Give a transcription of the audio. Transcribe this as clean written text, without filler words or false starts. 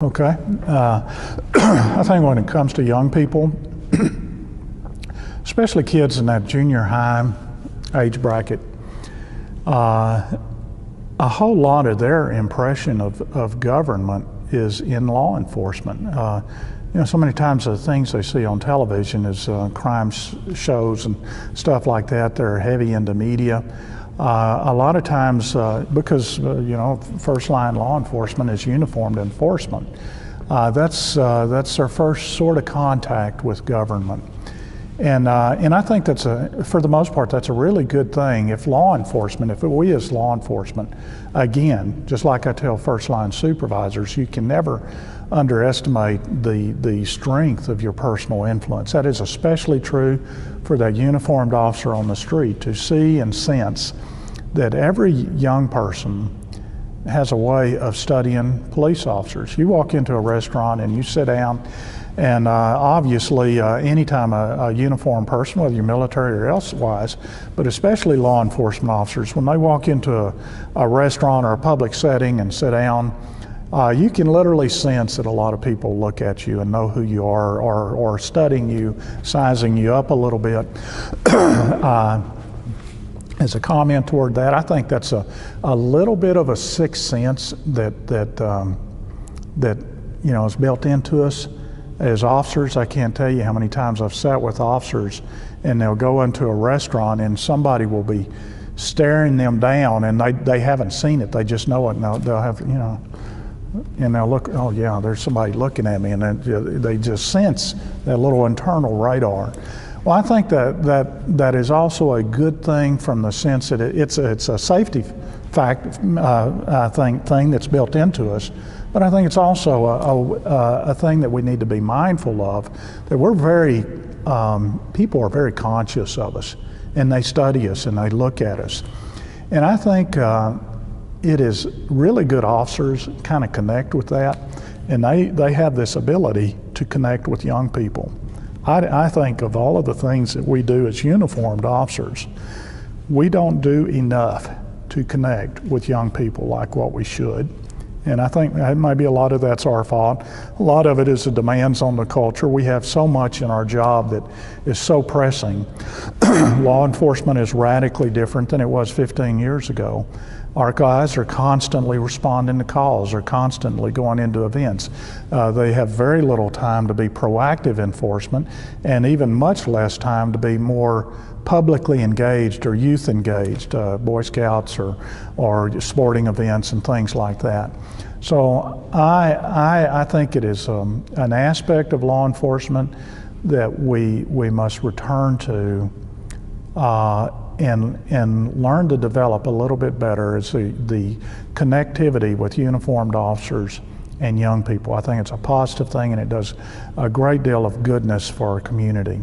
Okay. I think when it comes to young people, especially kids in that junior high age bracket, a whole lot of their impression of government is in law enforcement. So many times the things they see on television is crime shows and stuff like that. They're heavy into media. A lot of times, because first line law enforcement is uniformed enforcement, that's their first sort of contact with government, and I think that's for the most part, that's a really good thing. If we as law enforcement, again, just like I tell first line supervisors, you can never underestimate the strength of your personal influence. That is especially true for that uniformed officer on the street, to see and sense that every young person has a way of studying police officers. You walk into a restaurant and you sit down, and obviously anytime a uniformed person, whether you're military or elsewise, but especially law enforcement officers, when they walk into a restaurant or a public setting and sit down, you can literally sense that a lot of people look at you and know who you are, or studying you, sizing you up a little bit. As a comment toward that, I think that's a little bit of a sixth sense that is built into us as officers. I can't tell you how many times I've sat with officers and they'll go into a restaurant and somebody will be staring them down, and they haven't seen it, they just know it, and they'll have, and they'll look, oh yeah, there's somebody looking at me, and then they just sense that little internal radar. Well, I think that is also a good thing from the sense that it's a safety thing that's built into us, but I think it's also a thing that we need to be mindful of, that people are very conscious of us, and they study us and they look at us. And I think it is really good officers kind of connect with that, and they have this ability to connect with young people. I think of all of the things that we do as uniformed officers, we don't do enough to connect with young people like what we should. And I think maybe a lot of that's our fault. A lot of it is the demands on the culture. We have so much in our job that is so pressing. Law enforcement is radically different than it was 15 years ago. Our guys are constantly responding to calls, or constantly going into events. They have very little time to be proactive enforcement, and even much less time to be more publicly engaged or youth engaged, Boy Scouts or sporting events and things like that. So I think it is an aspect of law enforcement that we must return to and learn to develop a little bit better, is the connectivity with uniformed officers and young people. I think it's a positive thing, and it does a great deal of goodness for our community.